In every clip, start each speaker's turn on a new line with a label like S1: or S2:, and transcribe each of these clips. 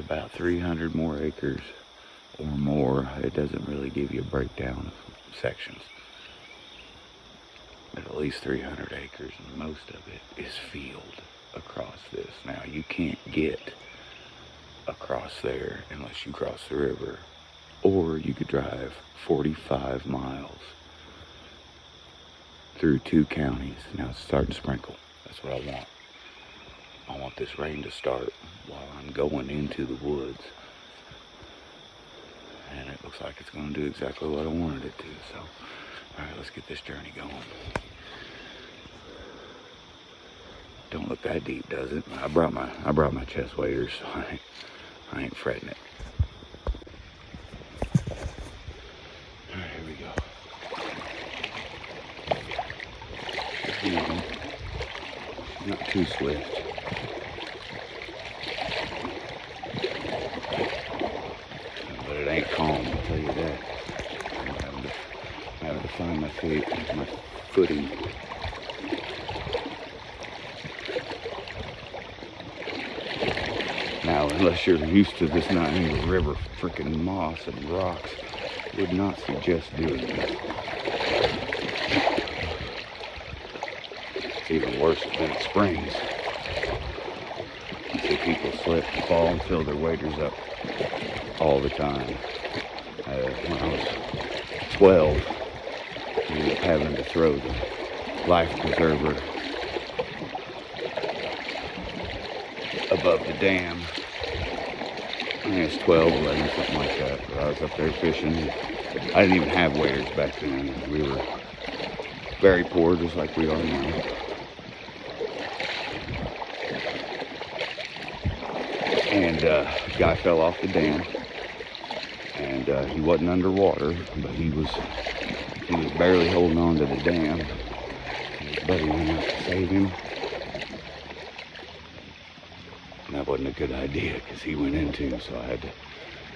S1: about 300 more acres or more. It doesn't really give you a breakdown of sections. But at least 300 acres, and most of it is field across this. Now, you can't get across there unless you cross the river, or you could drive 45 miles through 2 counties. Now it's starting to sprinkle. That's what I want. I want this rain to start while I'm going into the woods. And it looks like it's going to do exactly what I wanted it to. So, alright, let's get this journey going. Don't look that deep, does it? I brought my chest waders, so I ain't fretting it. Alright, here we go. Not too swift. But it ain't calm, I'll tell you that. I'm having to find my footing. Now, unless you're used to this not in the river, freaking moss and rocks, would not suggest doing this. It's even worse than it springs. I see people slip and fall and fill their waders up all the time. When I was 12, I ended up having to throw the life preserver above the dam. I think it's 12, 11, something like that. But I was up there fishing. I didn't even have waders back then. We were very poor, just like we are now. And a guy fell off the dam, and he wasn't underwater, but he was barely holding on to the dam. And his buddy went out to save him. And that wasn't a good idea, because he went in too, so I had to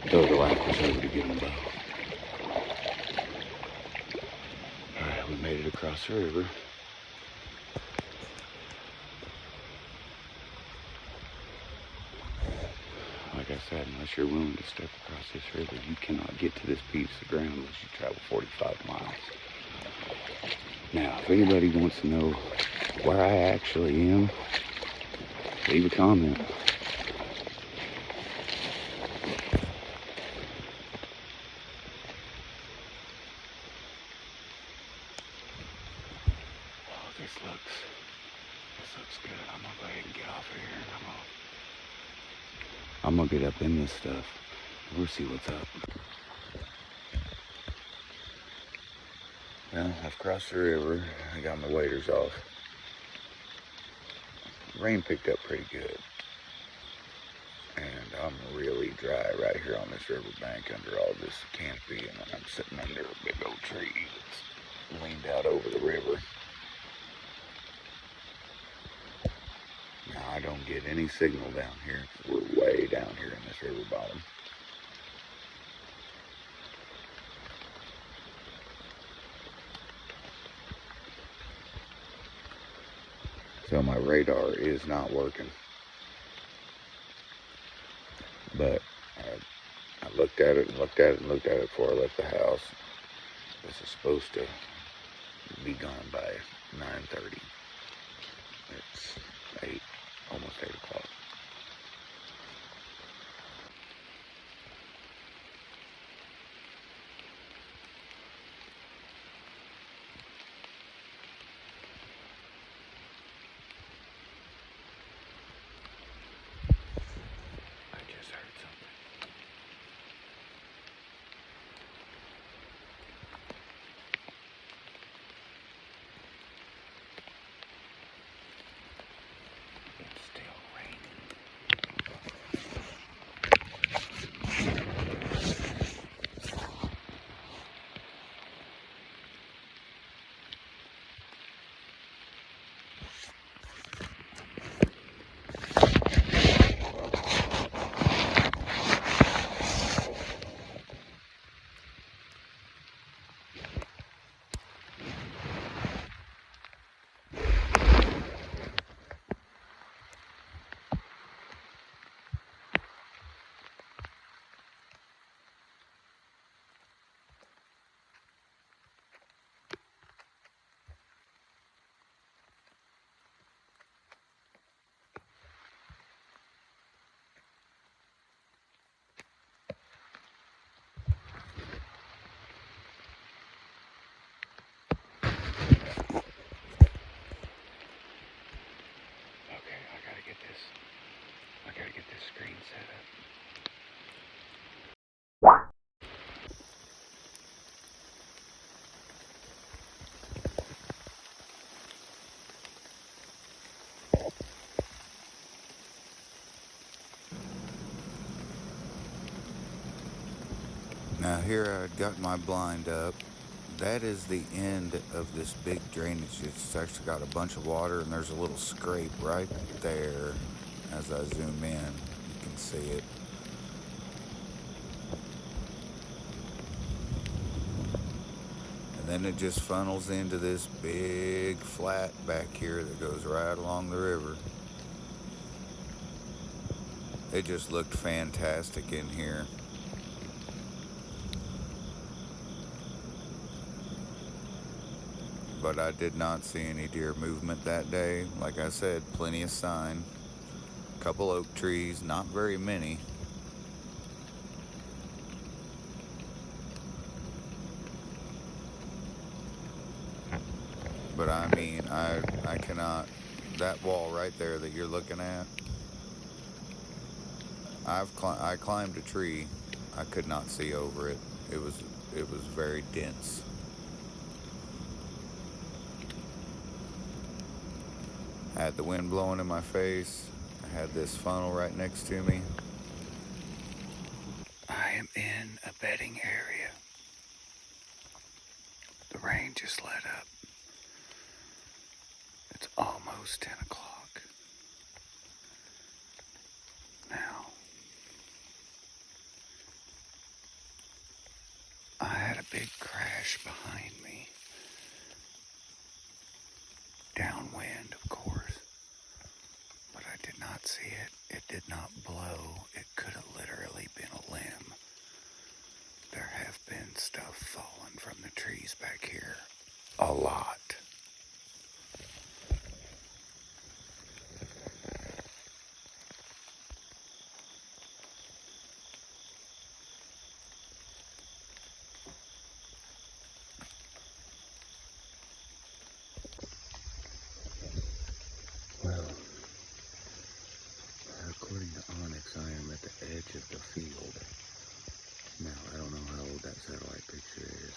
S1: throw the life preserver to get him both. Alright, we made it across the river. Like I said, unless you're willing to step across this river, you cannot get to this piece of ground unless you travel 45 miles. Now, if anybody wants to know where I actually am, leave a comment. Oh, this looks good. I'm gonna go ahead and get off of here, and I'm gonna get up in this stuff. We'll see what's up. Well, I've crossed the river. I got my waders off. Rain picked up pretty good. And I'm really dry right here on this riverbank under all this canopy. And then I'm sitting under a big old tree that's leaned out over the river. Now, I don't get any signal down here. We're way down here in this river bottom. So my radar is not working. But I looked at it and looked at it and looked at it before I left the house. This is supposed to be gone by 9:30. It's 8, almost 8 o'clock. Now here I'd got my blind up. That is the end of this big drainage. It's actually got a bunch of water, and there's a little scrape right there. As I zoom in, you can see it. And then it just funnels into this big flat back here that goes right along the river. It just looked fantastic in here. But I did not see any deer movement that day. Like I said, plenty of sign. Couple oak trees, not very many. But I mean, I cannot, that wall right there that you're looking at, I climbed a tree. I could not see over it. It was very dense. I had the wind blowing in my face. I had this funnel right next to me. I am in a bedding area. The rain just let up. It's almost 10 o'clock. Now, I had a big crash behind me. Downwind, of course. But I did not see it. It did not blow. It could have literally been a limb. There have been stuff falling from the trees back here. A lot. Well, according to Onyx, I am at the edge of the field. Now, I don't know how old that satellite picture is,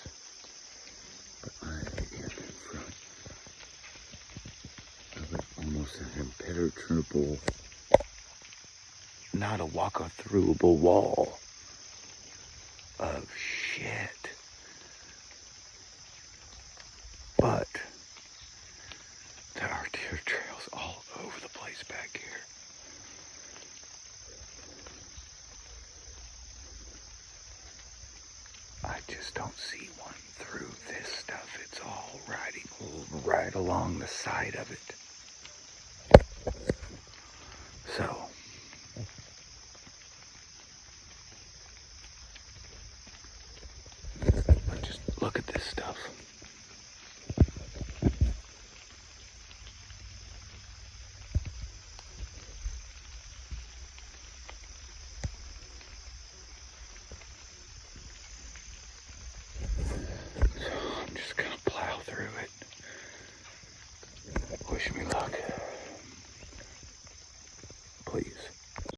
S1: but I am in front of it, almost an impenetrable, not a walkathrouable wall of shit. But there are deer trails all over the place back here. I just don't see one through this stuff. It's all riding right along the side of it. So, just look at this stuff. I'm just gonna plow through it. Wish me luck. Please.